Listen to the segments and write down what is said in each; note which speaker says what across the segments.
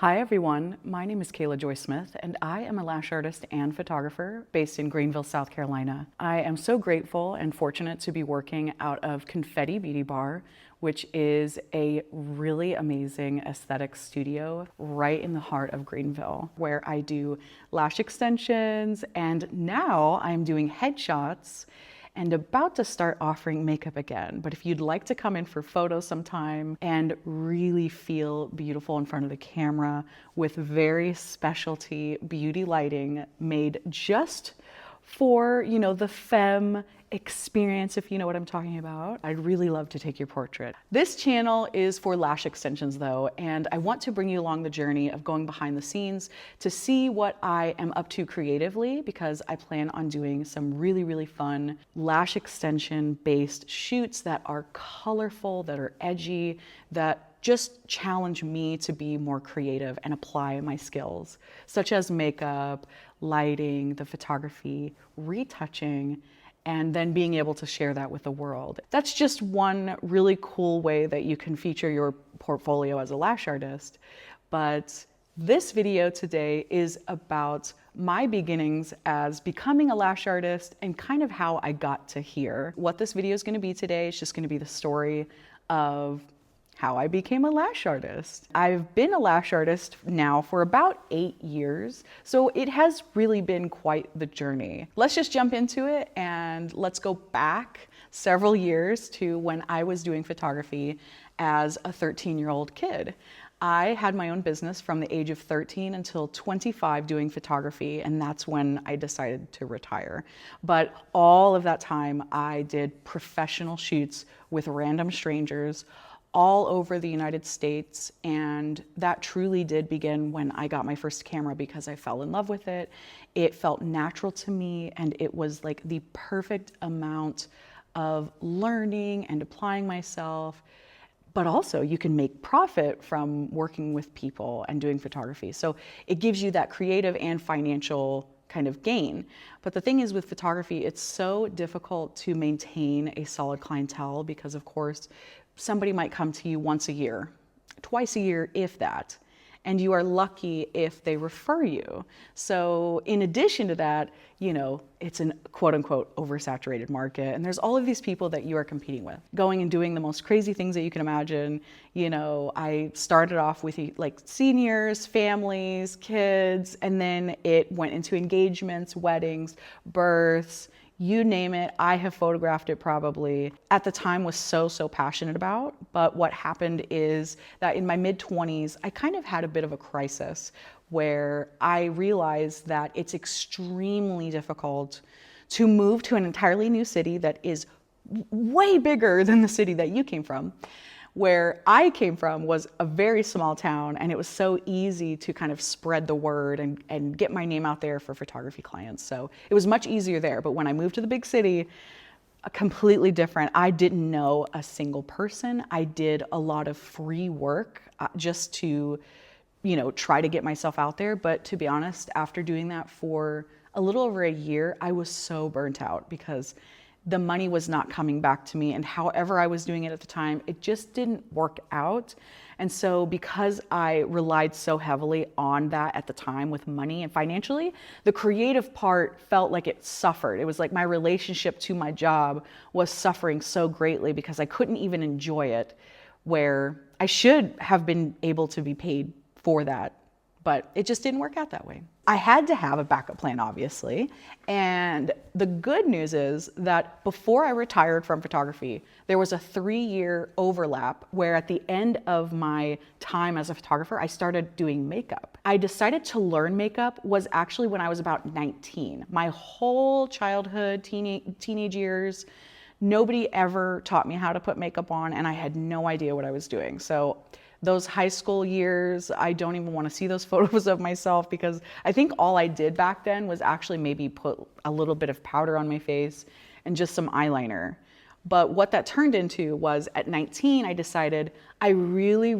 Speaker 1: Hi everyone, my name is Kayla Joy Smith and I am a lash artist and photographer based in Greenville, South Carolina. I am so grateful and fortunate to be working out of Confetti Beauty Bar, which is a really amazing aesthetics studio right in the heart of Greenville, where I do lash extensions and now I'm doing headshots and about to start offering makeup again. But if you'd like to come in for photos sometime and really feel beautiful in front of the camera with very specialty beauty lighting made just for, the femme experience, if you know what I'm talking about, I'd really love to take your portrait. This channel is for lash extensions though, and I want to bring you along the journey of going behind the scenes to see what I am up to creatively, because I plan on doing some really fun lash extension based shoots that are colorful, that are edgy, that just challenge me to be more creative and apply my skills, such as makeup, lighting, the photography, retouching, and then being able to share that with the world. That's just one really cool way that you can feature your portfolio as a lash artist. But this video today is about my beginnings as becoming a lash artist and kind of how I got to here. What this video is going to be today is just going to be the story of how I became a lash artist. I've been a lash artist now for about 8 years, so it has really been quite the journey. Let's just jump into it and let's go back several years to when I was doing photography as a 13-year-old kid. I had my own business from the age of 13 until 25 doing photography, and that's when I decided to retire. But all of that time, I did professional shoots with random strangers all over the United States, and that truly did begin when I got my first camera because I fell in love with it. It felt natural to me, and it was like the perfect amount of learning and applying myself. But also you can make profit from working with people and doing photography. So it gives you that creative and financial kind of gain. But the thing is with photography, it's so difficult to maintain a solid clientele because of course, somebody might come to you once a year, twice a year, if that, and you are lucky if they refer you. So in addition to that, it's an quote unquote oversaturated market. And there's all of these people that you are competing with, going and doing the most crazy things that you can imagine. I started off with like seniors, families, kids, and then it went into engagements, weddings, births, you name it. I have photographed it probably. At the time was so passionate about, but what happened is that in my mid-20s, I kind of had a bit of a crisis where I realized that it's extremely difficult to move to an entirely new city that is way bigger than the city that you came from. Where I came from was a very small town, and it was so easy to kind of spread the word and get my name out there for photography clients. So it was much easier there. But when I moved to the big city, completely different. I didn't know a single person. I did a lot of free work just to, try to get myself out there. But to be honest, after doing that for a little over a year, I was so burnt out because the money was not coming back to me, and however I was doing it at the time, it just didn't work out. And so because I relied so heavily on that at the time with money and financially, the creative part felt like it suffered. It was like my relationship to my job was suffering so greatly because I couldn't even enjoy it, where I should have been able to be paid for that. But it just didn't work out that way. I had to have a backup plan, obviously. And the good news is that before I retired from photography, there was a 3-year overlap where at the end of my time as a photographer, I started doing makeup. I decided to learn makeup was actually when I was about 19. My whole childhood, teenage years, nobody ever taught me how to put makeup on, and I had no idea what I was doing. So those high school years, I don't even want to see those photos of myself because I think all I did back then was actually maybe put a little bit of powder on my face and just some eyeliner. But what that turned into was at 19, I decided I really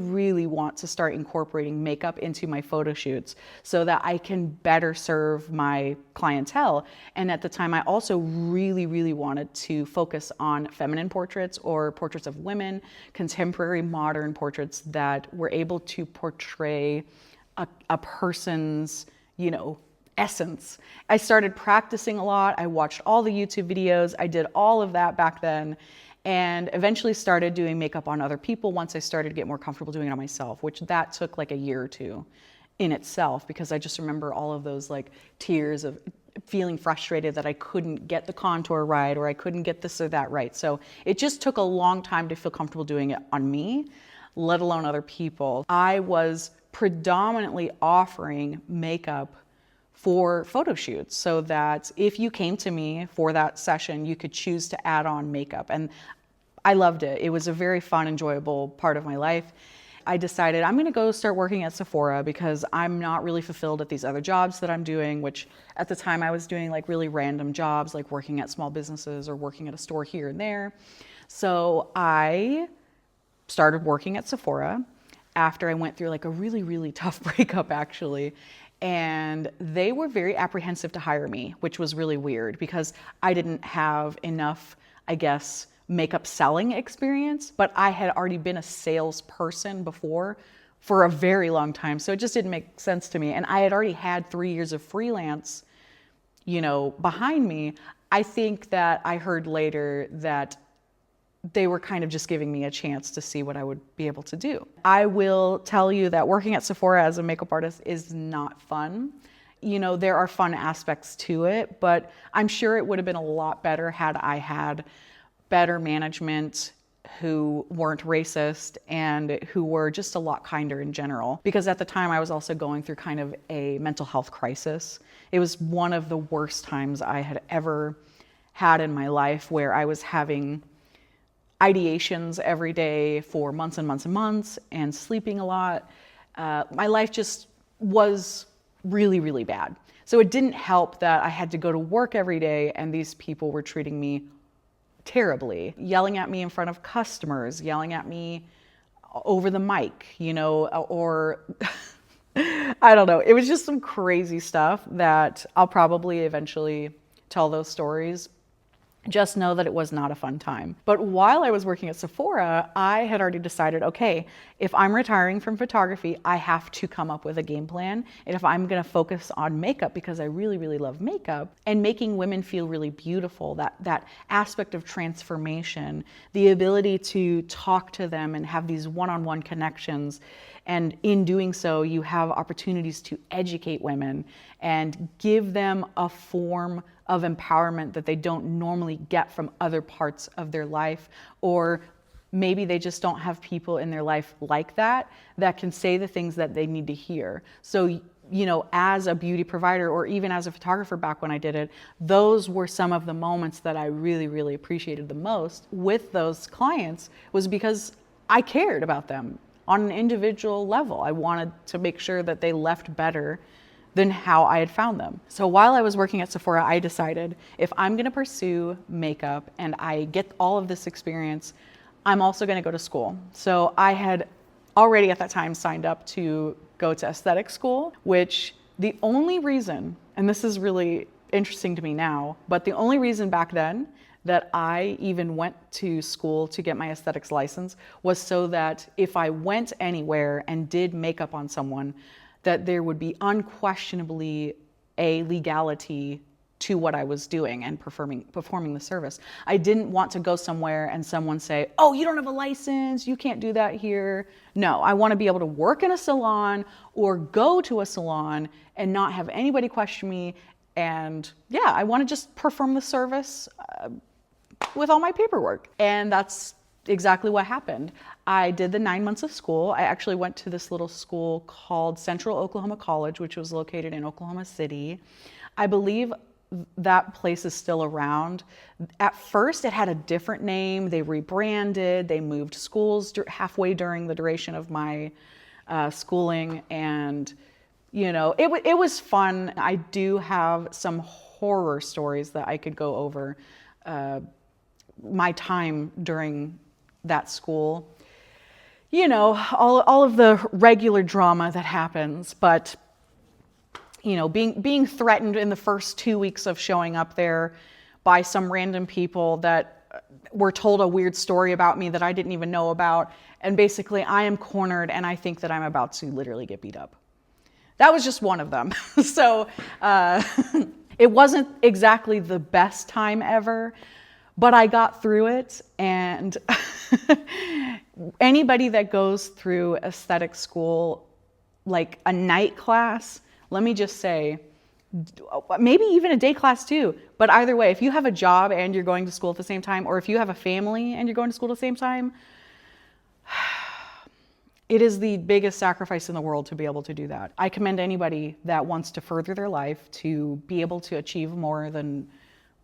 Speaker 1: want to start incorporating makeup into my photo shoots so that I can better serve my clientele. And at the time, I also really wanted to focus on feminine portraits or portraits of women, contemporary modern portraits that were able to portray a person's, essence. I started practicing a lot. I watched all the YouTube videos. I did all of that back then, and eventually started doing makeup on other people once I started to get more comfortable doing it on myself, which that took like a year or two in itself, because I just remember all of those like tears of feeling frustrated that I couldn't get the contour right, or I couldn't get this or that right. So it just took a long time to feel comfortable doing it on me, let alone other people. I was predominantly offering makeup for photo shoots, so that if you came to me for that session, you could choose to add on makeup. And I loved it. It was a very fun, enjoyable part of my life. I decided I'm gonna go start working at Sephora because I'm not really fulfilled at these other jobs that I'm doing, which at the time I was doing like really random jobs, like working at small businesses or working at a store here and there. So I started working at Sephora after I went through like a really, really tough breakup actually. And they were very apprehensive to hire me, which was really weird because I didn't have enough, I guess, makeup selling experience, but I had already been a salesperson before for a very long time. So it just didn't make sense to me. And I had already had 3 years of freelance, behind me. I think that I heard later that they were kind of just giving me a chance to see what I would be able to do. I will tell you that working at Sephora as a makeup artist is not fun. There are fun aspects to it, but I'm sure it would have been a lot better had I had better management who weren't racist and who were just a lot kinder in general. Because at the time I was also going through kind of a mental health crisis. It was one of the worst times I had ever had in my life, where I was having ideations every day for months and months and months and sleeping a lot. My life just was really, really bad. So it didn't help that I had to go to work every day and these people were treating me terribly, yelling at me in front of customers, yelling at me over the mic, or I don't know. It was just some crazy stuff that I'll probably eventually tell those stories. Just know that it was not a fun time. But while I was working at Sephora, I had already decided, okay, if I'm retiring from photography, I have to come up with a game plan. And if I'm gonna focus on makeup, because I really, really love makeup, and making women feel really beautiful, that aspect of transformation, the ability to talk to them and have these one-on-one connections. And in doing so, you have opportunities to educate women and give them a form of empowerment that they don't normally get from other parts of their life, or maybe they just don't have people in their life like that can say the things that they need to hear. So, as a beauty provider, or even as a photographer back when I did it, those were some of the moments that I really, really appreciated the most with those clients, was because I cared about them on an individual level. I wanted to make sure that they left better than how I had found them. So while I was working at Sephora, I decided if I'm gonna pursue makeup and I get all of this experience, I'm also gonna go to school. So I had already at that time signed up to go to Esthetics School, which the only reason, and this is really interesting to me now, but the only reason back then that I even went to school to get my aesthetics license was so that if I went anywhere and did makeup on someone, that there would be unquestionably a legality to what I was doing and performing the service. I didn't want to go somewhere and someone say, oh, you don't have a license, you can't do that here. No, I want to be able to work in a salon or go to a salon and not have anybody question me. And yeah, I want to just perform the service with all my paperwork. And that's exactly what happened. I did the 9 months of school. I actually went to this little school called Central Oklahoma College, which was located in Oklahoma City. I believe that place is still around. At first, it had a different name. They rebranded. They moved schools halfway during the duration of my schooling, and it was fun. I do have some horror stories that I could go over my time during that school. All of the regular drama that happens, but being threatened in the first 2 weeks of showing up there by some random people that were told a weird story about me that I didn't even know about. And basically I am cornered and I think that I'm about to literally get beat up. That was just one of them. So it wasn't exactly the best time ever, but I got through it. And anybody that goes through aesthetics school, like a night class, let me just say, maybe even a day class too, but either way, if you have a job and you're going to school at the same time, or if you have a family and you're going to school at the same time, it is the biggest sacrifice in the world to be able to do that. I commend anybody that wants to further their life to be able to achieve more than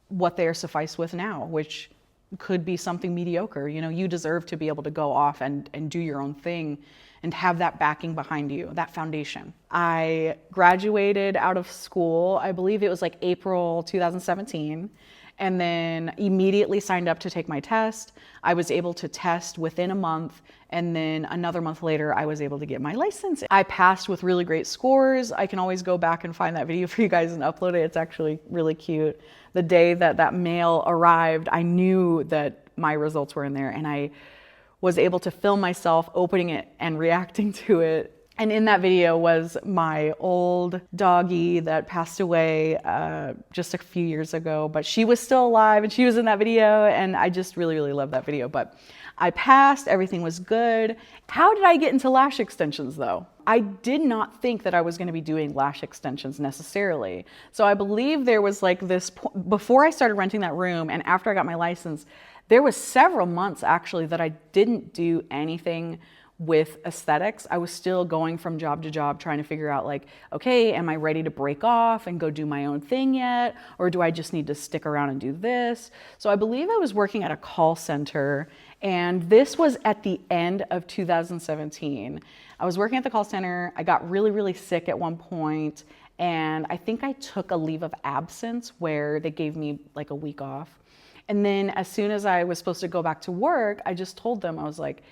Speaker 1: what they are sufficed with now, which could be something mediocre. You know, you deserve to be able to go off and do your own thing and have that backing behind you, that foundation. I graduated out of school, I believe it was like April 2017, and then immediately signed up to take my test. I was able to test within a month, and then another month later, I was able to get my license. I passed with really great scores. I can always go back and find that video for you guys and upload it. It's actually really cute. The day that that mail arrived, I knew that my results were in there, and I was able to film myself opening it and reacting to it. And in that video was my old doggie that passed away just a few years ago, but she was still alive and she was in that video, and I just really, really love that video. But I passed, everything was good. How did I get into lash extensions though? I did not think that I was gonna be doing lash extensions necessarily. So I believe there was like this, before I started renting that room and after I got my license, there was several months actually that I didn't do anything with aesthetics. I was still going from job to job trying to figure out like, okay, am I ready to break off and go do my own thing yet? Or do I just need to stick around and do this? So I believe I was working at a call center, and this was at the end of 2017. I was working at the call center. I got really, really sick at one point, and I think I took a leave of absence where they gave me like a week off. And then as soon as I was supposed to go back to work, I just told them, I was like,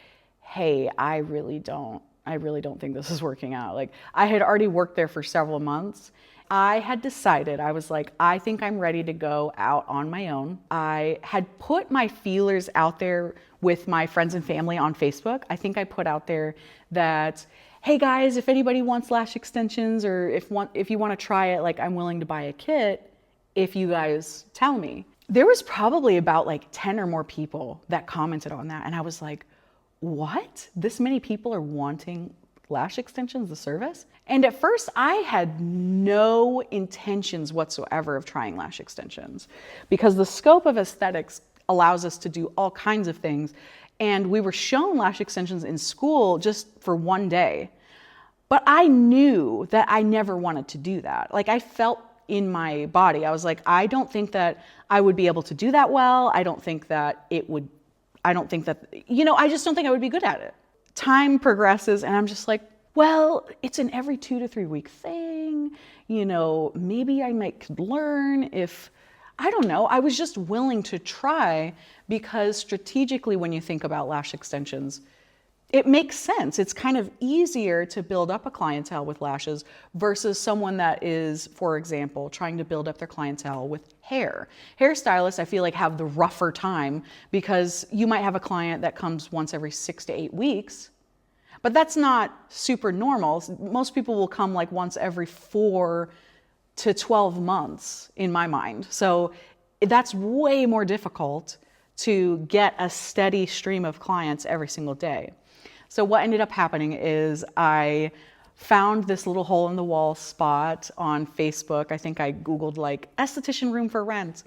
Speaker 1: hey, I really don't think this is working out. Like, I had already worked there for several months. I had decided, I was like, I think I'm ready to go out on my own. I had put my feelers out there with my friends and family on Facebook. I think I put out there that, hey guys, if anybody wants lash extensions, or if you want to try it, like, I'm willing to buy a kit if you guys tell me. There was probably about like 10 or more people that commented on that. And I was like, what? This many people are wanting lash extensions, the service? And at first I had no intentions whatsoever of trying lash extensions, because the scope of aesthetics allows us to do all kinds of things. And we were shown lash extensions in school just for one day. But I knew that I never wanted to do that. Like, I felt in my body, I was like, I don't think that I would be able to do that well. I don't think that, you know, I just don't think I would be good at it. Time progresses and I'm just like, well, it's an every 2 to 3 week thing. You know, maybe I could learn if, I don't know. I was just willing to try, because strategically, when you think about lash extensions, it makes sense. It's kind of easier to build up a clientele with lashes versus someone that is, for example, trying to build up their clientele with hair. Hairstylists, I feel like, have the rougher time, because you might have a client that comes once every 6 to 8 weeks, but that's not super normal. Most people will come like once every 4 to 12 months in my mind. So that's way more difficult to get a steady stream of clients every single day. So what ended up happening is I found this little hole in the wall spot on Facebook. I think I Googled like esthetician room for rent.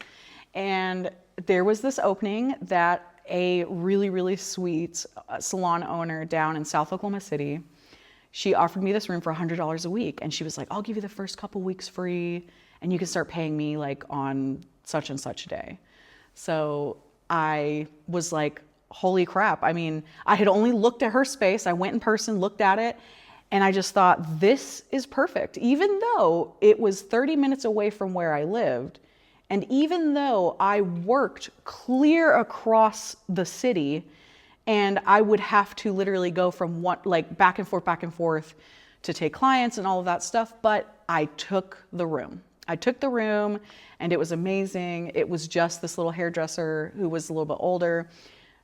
Speaker 1: And there was this opening that a really, really sweet salon owner down in South Oklahoma City, she offered me this room for $100 a week. And she was like, I'll give you the first couple weeks free, and you can start paying me like on such and such day. So I was like, holy crap. I mean, I had only looked at her space. I went in person, looked at it, and I just thought, this is perfect. Even though it was 30 minutes away from where I lived, and even though I worked clear across the city, and I would have to literally go from one, like back and forth to take clients and all of that stuff, but I took the room. I took the room, and it was amazing. It was just this little hairdresser who was a little bit older.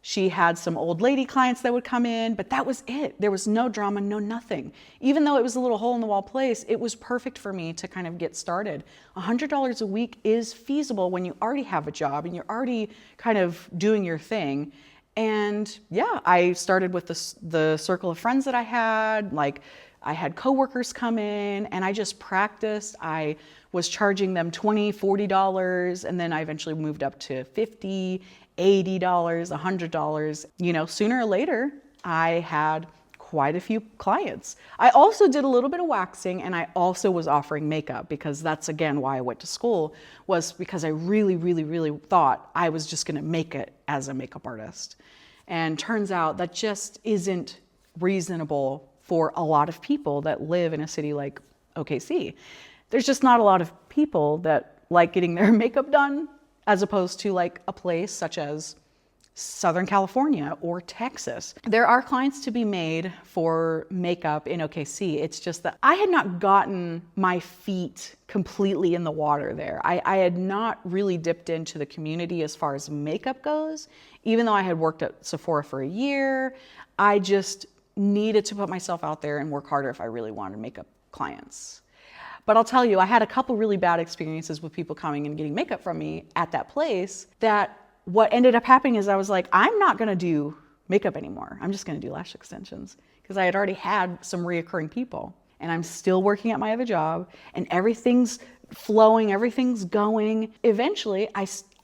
Speaker 1: She had some old lady clients that would come in, but that was it. There was no drama, no nothing. Even though it was a little hole in the wall place, it was perfect for me to kind of get started. $100 a week is feasible when you already have a job and you're already kind of doing your thing. And yeah, I started with the circle of friends that I had. Like, I had coworkers come in and I just practiced. I was charging them $20, $40, and then I eventually moved up to $50, $80, $100. You know, sooner or later, I had quite a few clients. I also did a little bit of waxing, and I also was offering makeup, because that's again why I went to school, was because I really, really, really thought I was just gonna make it as a makeup artist. And turns out that just isn't reasonable for a lot of people that live in a city like OKC. There's just not a lot of people that like getting their makeup done, as opposed to like a place such as Southern California or Texas. There are clients to be made for makeup in OKC. It's just that I had not gotten my feet completely in the water there. I had not really dipped into the community as far as makeup goes. Even though I had worked at Sephora for a year, I just needed to put myself out there and work harder if I really wanted makeup clients. But I'll tell you, I had a couple really bad experiences with people coming and getting makeup from me at that place, that what ended up happening is I was like, I'm not gonna do makeup anymore. I'm just gonna do lash extensions, because I had already had some reoccurring people, and I'm still working at my other job, and everything's flowing, everything's going. Eventually,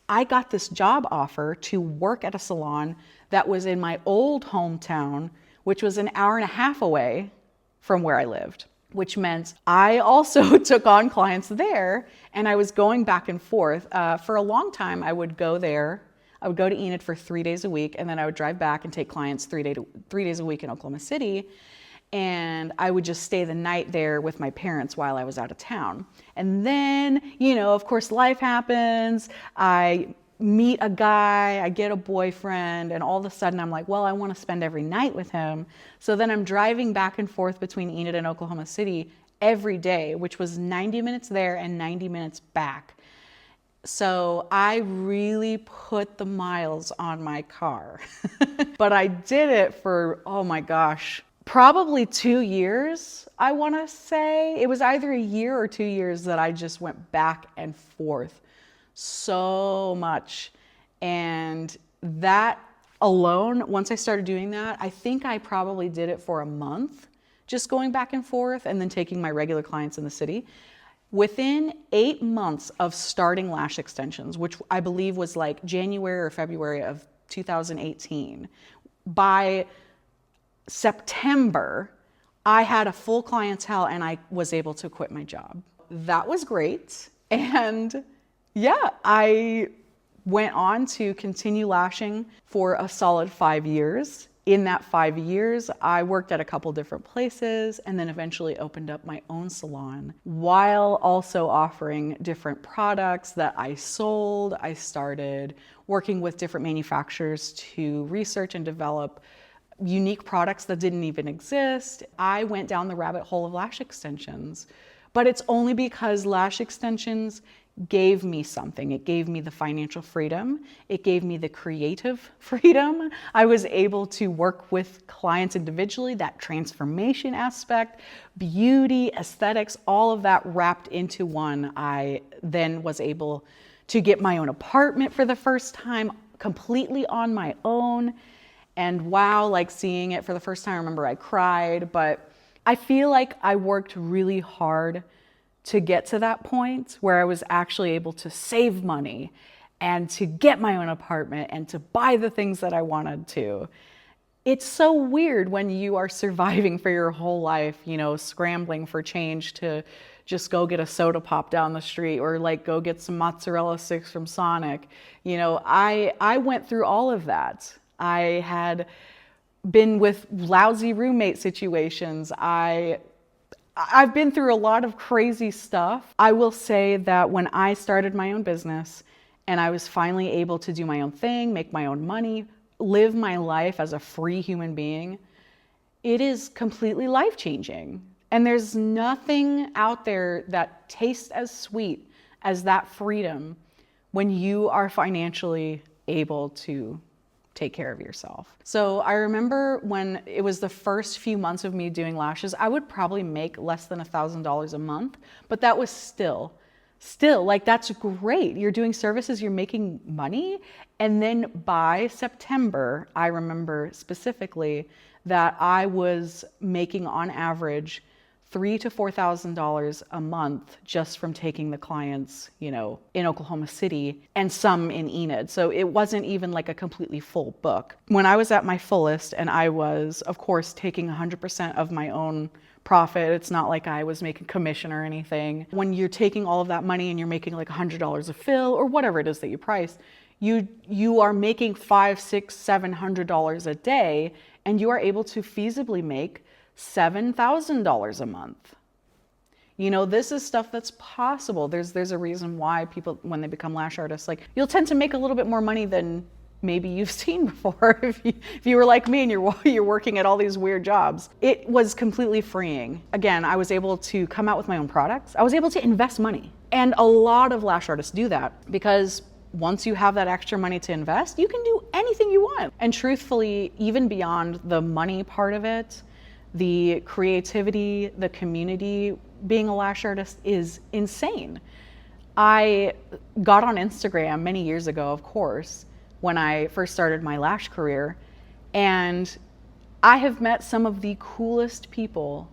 Speaker 1: I got this job offer to work at a salon that was in my old hometown, which was an hour and a half away from where I lived, which meant I also took on clients there, and I was going back and forth. For a long time, I would go there. I would go to Enid for 3 days a week, and then I would drive back and take clients 3 days a week in Oklahoma City. And I would just stay the night there with my parents while I was out of town. And then, you know, of course, life happens. I meet a guy, I get a boyfriend, and all of a sudden I'm like, well, I want to spend every night with him. So then I'm driving back and forth between Enid and Oklahoma City every day, which was 90 minutes there and 90 minutes back. So I really put the miles on my car. But I did it for, oh my gosh, probably 2 years, I want to say. It was either a year or 2 years that I just went back and forth so much. And that alone, once I started doing that, I think I probably did it for a month, just going back and forth and then taking my regular clients in the city. Within 8 months of starting lash extensions, which I believe was like January or February of 2018, by September, I had a full clientele and I was able to quit my job. That was great. And yeah, I went on to continue lashing for a solid 5 years. In that 5 years, I worked at a couple different places and then eventually opened up my own salon while also offering different products that I sold. I started working with different manufacturers to research and develop unique products that didn't even exist. I went down the rabbit hole of lash extensions, but it's only because lash extensions gave me something. It gave me the financial freedom. It gave me the creative freedom. I was able to work with clients individually, that transformation aspect, beauty, aesthetics, all of that wrapped into one. I then was able to get my own apartment for the first time, completely on my own. And wow, like seeing it for the first time, I remember I cried, but I feel like I worked really hard to get to that point where I was actually able to save money and to get my own apartment and to buy the things that I wanted to. It's so weird when you are surviving for your whole life, you know, scrambling for change to just go get a soda pop down the street or like go get some mozzarella sticks from Sonic. You know, I went through all of that. I had been with lousy roommate situations. I've been through a lot of crazy stuff. I will say that when I started my own business and I was finally able to do my own thing, make my own money, live my life as a free human being, it is completely life-changing. And there's nothing out there that tastes as sweet as that freedom when you are financially able to take care of yourself. So I remember when it was the first few months of me doing lashes, I would probably make less than $1,000 a month, but that was still like, that's great. You're doing services, you're making money. And then by September, I remember specifically that I was making on average $3,000 to $4,000 a month just from taking the clients, in Oklahoma City and some in Enid. So it wasn't even like a completely full book. When I was at my fullest, and I was, of course, taking 100% of my own profit, it's not like I was making commission or anything. When you're taking all of that money and you're making like $100 a fill or whatever it is that you price, you are making $500, $600, $700 a day, and you are able to feasibly make $7,000 a month. This is stuff that's possible. There's a reason why people, when they become lash artists, like, you'll tend to make a little bit more money than maybe you've seen before. If you were like me and you're working at all these weird jobs. It was completely freeing. Again, I was able to come out with my own products. I was able to invest money. And a lot of lash artists do that because once you have that extra money to invest, you can do anything you want. And truthfully, even beyond the money part of it, the creativity, the community, being a lash artist is insane. I got on Instagram many years ago, of course, when I first started my lash career, and I have met some of the coolest people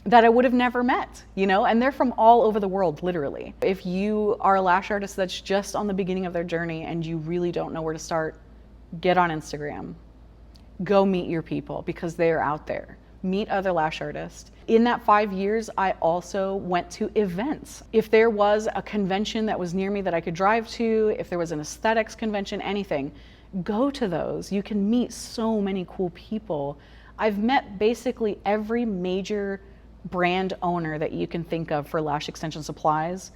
Speaker 1: that I would have never met, and they're from all over the world, literally. If you are a lash artist that's just on the beginning of their journey and you really don't know where to start, get on Instagram. Go meet your people because they are out there. Meet other lash artists. In that 5 years, I also went to events. If there was a convention that was near me that I could drive to, if there was an aesthetics convention, anything, go to those. You can meet so many cool people. I've met basically every major brand owner that you can think of for lash extension supplies.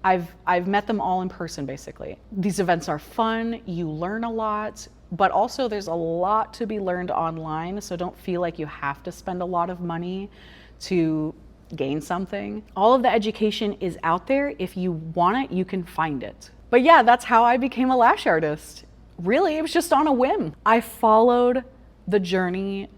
Speaker 1: I've met them all in person, basically. These events are fun, you learn a lot, but also there's a lot to be learned online, so don't feel like you have to spend a lot of money to gain something. All of the education is out there. If you want it, you can find it. But yeah, that's how I became a lash artist. Really, it was just on a whim. I followed the journey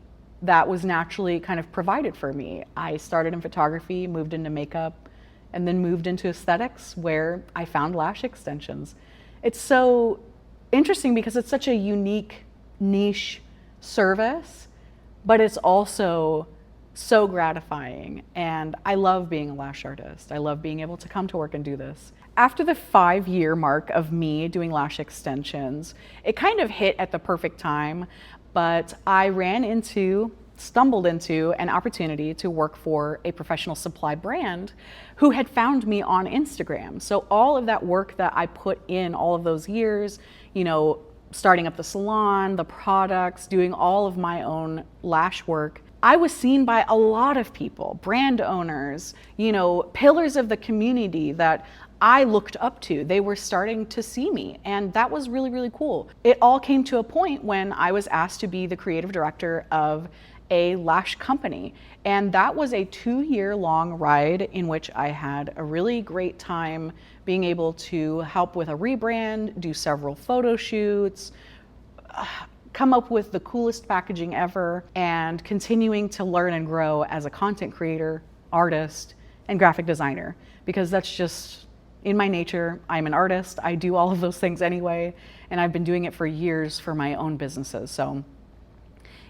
Speaker 1: that was naturally kind of provided for me. I started in photography, moved into makeup, and then moved into aesthetics, where I found lash extensions. It's so interesting because it's such a unique niche service, but it's also so gratifying. And I love being a lash artist. I love being able to come to work and do this. After the 5-year mark of me doing lash extensions, it kind of hit at the perfect time, but I stumbled into an opportunity to work for a professional supply brand who had found me on Instagram. So all of that work that I put in all of those years, starting up the salon, the products, doing all of my own lash work, I was seen by a lot of people, brand owners, pillars of the community that I looked up to. They were starting to see me, and that was really, really cool. It all came to a point when I was asked to be the creative director of a lash company, and that was a 2-year-long ride in which I had a really great time being able to help with a rebrand, do several photo shoots, come up with the coolest packaging ever, and continuing to learn and grow as a content creator, artist, and graphic designer, because that's just in my nature. I'm an artist. I do all of those things anyway, and I've been doing it for years for my own businesses. So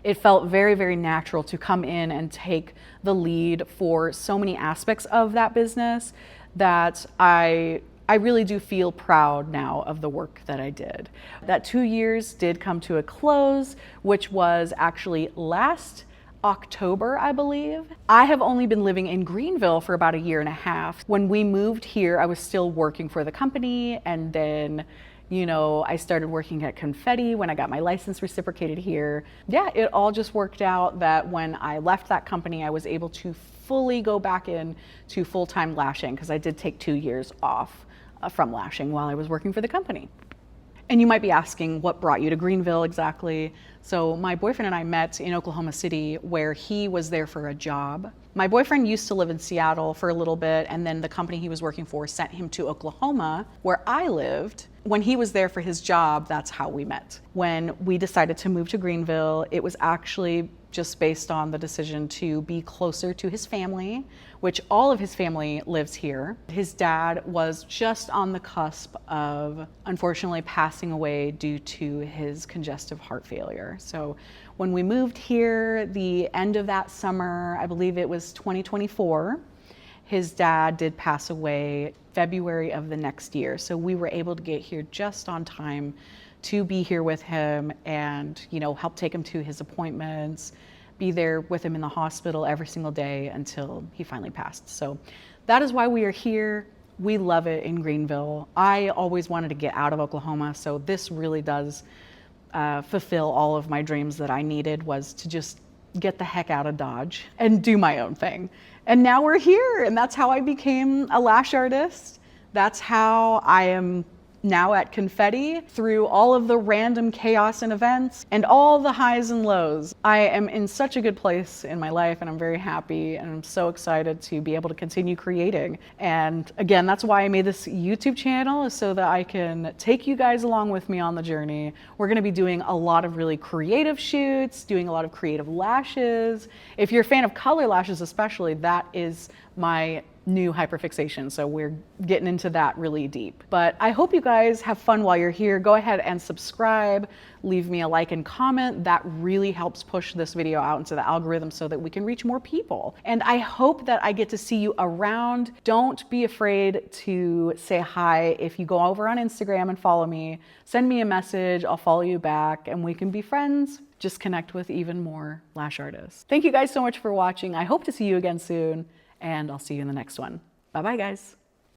Speaker 1: it felt very, very natural to come in and take the lead for so many aspects of that business that I really do feel proud now of the work that I did. That 2 years did come to a close, which was actually last October, I believe. I have only been living in Greenville for about 1.5 years. When we moved here, I was still working for the company, and then I started working at Confetti when I got my license reciprocated here. Yeah, it all just worked out that when I left that company, I was able to fully go back in to full-time lashing, because I did take 2 years off from lashing while I was working for the company. And you might be asking, what brought you to Greenville exactly? So my boyfriend and I met in Oklahoma City, where he was there for a job. My boyfriend used to live in Seattle for a little bit, and then the company he was working for sent him to Oklahoma, where I lived. When he was there for his job, that's how we met. When we decided to move to Greenville, it was actually just based on the decision to be closer to his family, which all of his family lives here. His dad was just on the cusp of, unfortunately, passing away due to his congestive heart failure. So when we moved here, the end of that summer, I believe it was 2024, his dad did pass away February of the next year. So we were able to get here just on time to be here with him and, help take him to his appointments, be there with him in the hospital every single day until he finally passed. So that is why we are here. We love it in Greenville. I always wanted to get out of Oklahoma, so this really does fulfill all of my dreams that I needed, was to just get the heck out of Dodge and do my own thing. And now we're here, and that's how I became a lash artist. That's how I am now at Confetti, through all of the random chaos and events and all the highs and lows. I am in such a good place in my life, and I'm very happy, and I'm so excited to be able to continue creating. And again, that's why I made this YouTube channel, is so that I can take you guys along with me on the journey. We're gonna be doing a lot of really creative shoots, doing a lot of creative lashes. If you're a fan of color lashes especially, that is my new hyperfixation, so we're getting into that really deep. But I hope you guys have fun while you're here. Go ahead and subscribe, leave me a like and comment. That really helps push this video out into the algorithm so that we can reach more people. And I hope that I get to see you around. Don't be afraid to say hi. If you go over on Instagram and follow me, send me a message, I'll follow you back, and we can be friends. Just connect with even more lash artists. Thank you guys so much for watching. I hope to see you again soon, and I'll see you in the next one. Bye-bye, guys.